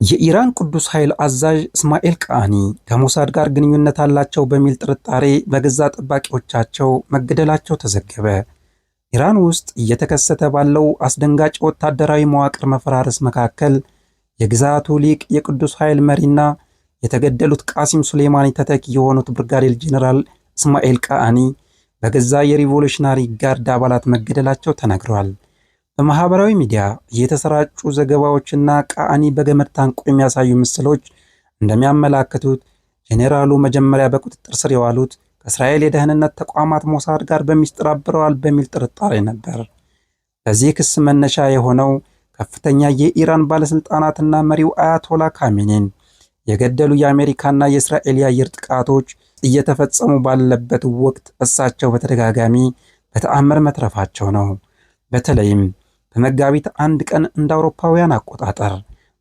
የኢራን ቅዱስ ኃይል አዛዥ እስማኤል ቃኒ ከሞሳድ ጋር ግንኙነት አላቸው በሚል ጥርጣሬ በገዛ ጠባቂዎቻቸው መገደላቸው ተዘገበ። ኢራን ውስጥ እየተከሰተ ባለው አስደንጋጭ ወታደራዊ መዋቅር መፈራረስ መካከል የግዛቱ ሊቅ የቅዱስ ኃይል መሪና የተገደሉት ቃሲም ሱሌማኒ ተተኪ የሆኑት ብርጋዴር ጄኔራል እስማኤል ቃኒ በገዛ የሪቮሉሽናሪ ጋርድ አባላት መገደላቸው ተነግሯል። በማህበራዊ ሚዲያ የተሰራጩ ዘገባዎችና ቃኒ በገመድ ታንቆ የሚያሳዩ ምስሎች እንደሚያመላክቱት ጄኔራሉ መጀመሪያ በቁጥጥር ስር የዋሉት ከእስራኤል የደህንነት ተቋማት ሞሳድ ጋር በሚስጥር አብረዋል በሚል ጥርጣሬ ነበር። ለዚህ ክስ መነሻ የሆነው ከፍተኛ የኢራን ባለስልጣናትና መሪው አያቶላ ካሜኒን የገደሉ የአሜሪካና የእስራኤል የአየር ጥቃቶች እየተፈጸሙ ባለበት ወቅት እሳቸው በተደጋጋሚ በተአምር መትረፋቸው ነው። በተለይም በመጋቢት 1 ቀን እንደ አውሮፓውያን አቆጣጠር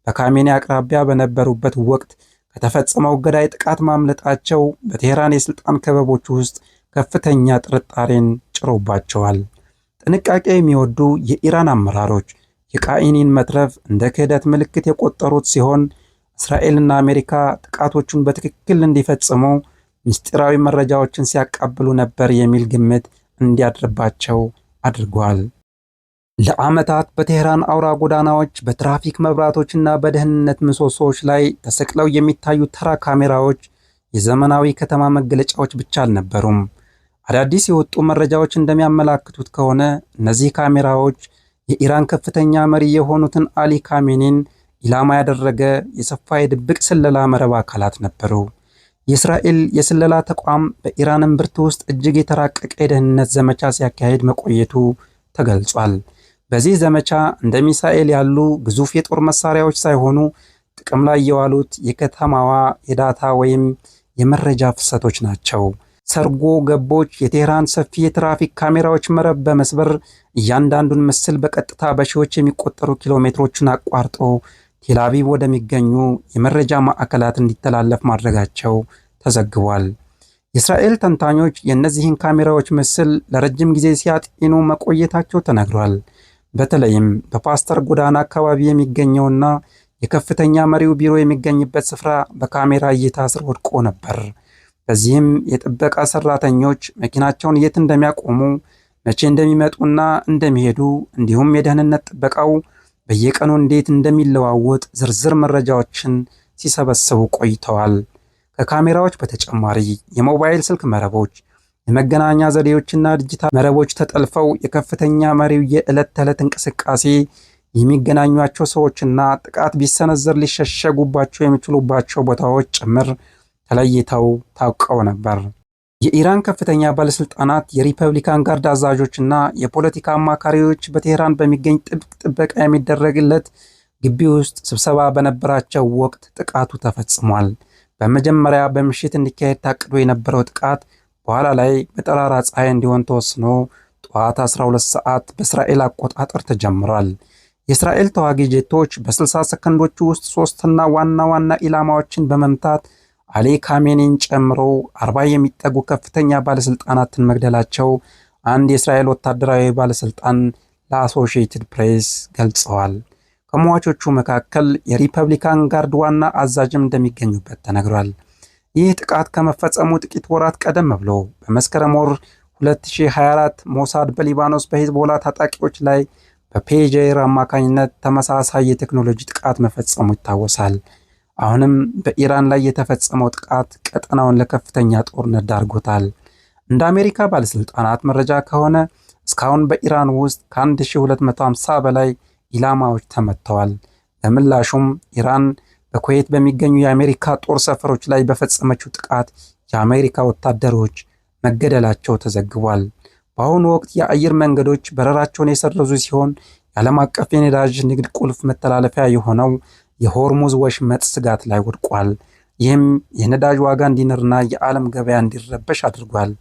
በካሜኒ አቅራቢያ በነበሩበት ወቅት ከተፈጸመው ገዳይ ጥቃት ማምለጣቸው በቴህራን የስልጣን ክበቦች ውስጥ ከፍተኛ ጥርጣሬን ጭሮባቸዋል። ጥንቃቄ የሚወዱ የኢራን አመራሮች የቃኒን መትረፍ እንደ ክህደት ምልክት የቆጠሩት ሲሆን እስራኤልና አሜሪካ ጥቃቶቹን በትክክል እንዲፈጽሙ ምስጢራዊ መረጃዎችን ሲያቃብሉ ነበር የሚል ግምት እንዲያድርባቸው አድርጓል። ለዓመታት በቴህራን አውራ ጎዳናዎች በትራፊክ መብራቶችና በደህንነት ምሰሶዎች ላይ ተሰቅለው የሚታዩ ተራ ካሜራዎች የዘመናዊ ከተማ መገለጫዎች ብቻ አልነበሩም። አዳዲስ የወጡ መረጃዎች እንደሚያመላክቱት ከሆነ እነዚህ ካሜራዎች የኢራን ከፍተኛ መሪ የሆኑትን አሊ ካሜኒን ኢላማ ያደረገ የሰፋ የድብቅ ስለላ መረብ አካላት ነበሩ። የእስራኤል የስለላ ተቋም በኢራን እምብርት ውስጥ እጅግ የተራቀቀ የደህንነት ዘመቻ ሲያካሄድ መቆየቱ ተገልጿል። በዚህ ዘመቻ እንደ ሚሳኤል ያሉ ግዙፍ የጦር መሳሪያዎች ሳይሆኑ ጥቅም ላይ የዋሉት የከተማዋ የዳታ ወይም የመረጃ ፍሰቶች ናቸው። ሰርጎ ገቦች የቴህራን ሰፊ የትራፊክ ካሜራዎች መረብ በመስበር እያንዳንዱን ምስል በቀጥታ በሺዎች የሚቆጠሩ ኪሎሜትሮችን አቋርጦ ቴልአቪቭ ወደሚገኙ የመረጃ ማዕከላት እንዲተላለፍ ማድረጋቸው ተዘግቧል። የእስራኤል ተንታኞች የእነዚህን ካሜራዎች ምስል ለረጅም ጊዜ ሲያጤኑ መቆየታቸው ተነግሯል። በተለይም በፓስተር ጎዳና አካባቢ የሚገኘውና የከፍተኛ መሪው ቢሮ የሚገኝበት ስፍራ በካሜራ እይታ ስር ወድቆ ነበር። በዚህም የጥበቃ ሰራተኞች መኪናቸውን የት እንደሚያቆሙ፣ መቼ እንደሚመጡና እንደሚሄዱ እንዲሁም የደህንነት ጥበቃው በየቀኑ እንዴት እንደሚለዋወጥ ዝርዝር መረጃዎችን ሲሰበስቡ ቆይተዋል። ከካሜራዎች በተጨማሪ የሞባይል ስልክ መረቦች፣ የመገናኛ ዘዴዎችና ዲጂታል መረቦች ተጠልፈው የከፍተኛ መሪው የዕለት ተዕለት እንቅስቃሴ የሚገናኟቸው ሰዎችና ጥቃት ቢሰነዘር ሊሸሸጉባቸው የሚችሉባቸው ቦታዎች ጭምር ተለይተው ታውቀው ነበር። የኢራን ከፍተኛ ባለስልጣናት፣ የሪፐብሊካን ጋርድ አዛዦችና የፖለቲካ አማካሪዎች በቴህራን በሚገኝ ጥብቅ ጥበቃ የሚደረግለት ግቢ ውስጥ ስብሰባ በነበራቸው ወቅት ጥቃቱ ተፈጽሟል። በመጀመሪያ በምሽት እንዲካሄድ ታቅዶ የነበረው ጥቃት በኋላ ላይ በጠራራ ፀሐይ እንዲሆን ተወስኖ ጠዋት 12 ሰዓት በእስራኤል አቆጣጠር ተጀምሯል። የእስራኤል ተዋጊ ጄቶች በ60 ሰከንዶች ውስጥ ሶስትና ዋና ኢላማዎችን በመምታት አሊ ካሜኒን ጨምሮ 40 የሚጠጉ ከፍተኛ ባለስልጣናትን መግደላቸው አንድ የእስራኤል ወታደራዊ ባለስልጣን ለአሶሺየትድ ፕሬስ ገልጸዋል። ከሟቾቹ መካከል የሪፐብሊካን ጋርድ ዋና አዛዥም እንደሚገኙበት ተነግሯል። ይህ ጥቃት ከመፈጸሙ ጥቂት ወራት ቀደም ብሎ በመስከረም ወር 2024 ሞሳድ በሊባኖስ በሂዝቦላ ታጣቂዎች ላይ በፔጀር አማካኝነት ተመሳሳይ የቴክኖሎጂ ጥቃት መፈጸሙ ይታወሳል። አሁንም በኢራን ላይ የተፈጸመው ጥቃት ቀጠናውን ለከፍተኛ ጦርነት ዳርጎታል። እንደ አሜሪካ ባለስልጣናት መረጃ ከሆነ እስካሁን በኢራን ውስጥ ከ1250 በላይ ኢላማዎች ተመተዋል። በምላሹም ኢራን በኩዌት በሚገኙ የአሜሪካ ጦር ሰፈሮች ላይ በፈጸመችው ጥቃት የአሜሪካ ወታደሮች መገደላቸው ተዘግቧል። በአሁኑ ወቅት የአየር መንገዶች በረራቸውን የሰረዙ ሲሆን የዓለም አቀፍ የነዳጅ ንግድ ቁልፍ መተላለፊያ የሆነው የሆርሙዝ ወሽመጥ ስጋት ላይ ወድቋል። ይህም የነዳጅ ዋጋ እንዲንርና የዓለም ገበያ እንዲረበሽ አድርጓል።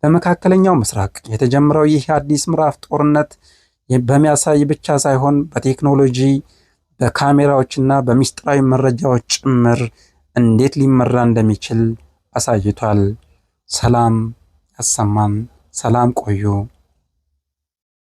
በመካከለኛው ምስራቅ የተጀመረው ይህ አዲስ ምዕራፍ ጦርነት በሚያሳይ ብቻ ሳይሆን በቴክኖሎጂ በካሜራዎችና በሚስጥራዊ መረጃዎች ጭምር እንዴት ሊመራ እንደሚችል አሳይቷል። ሰላም ያሰማን። ሰላም ቆዩ።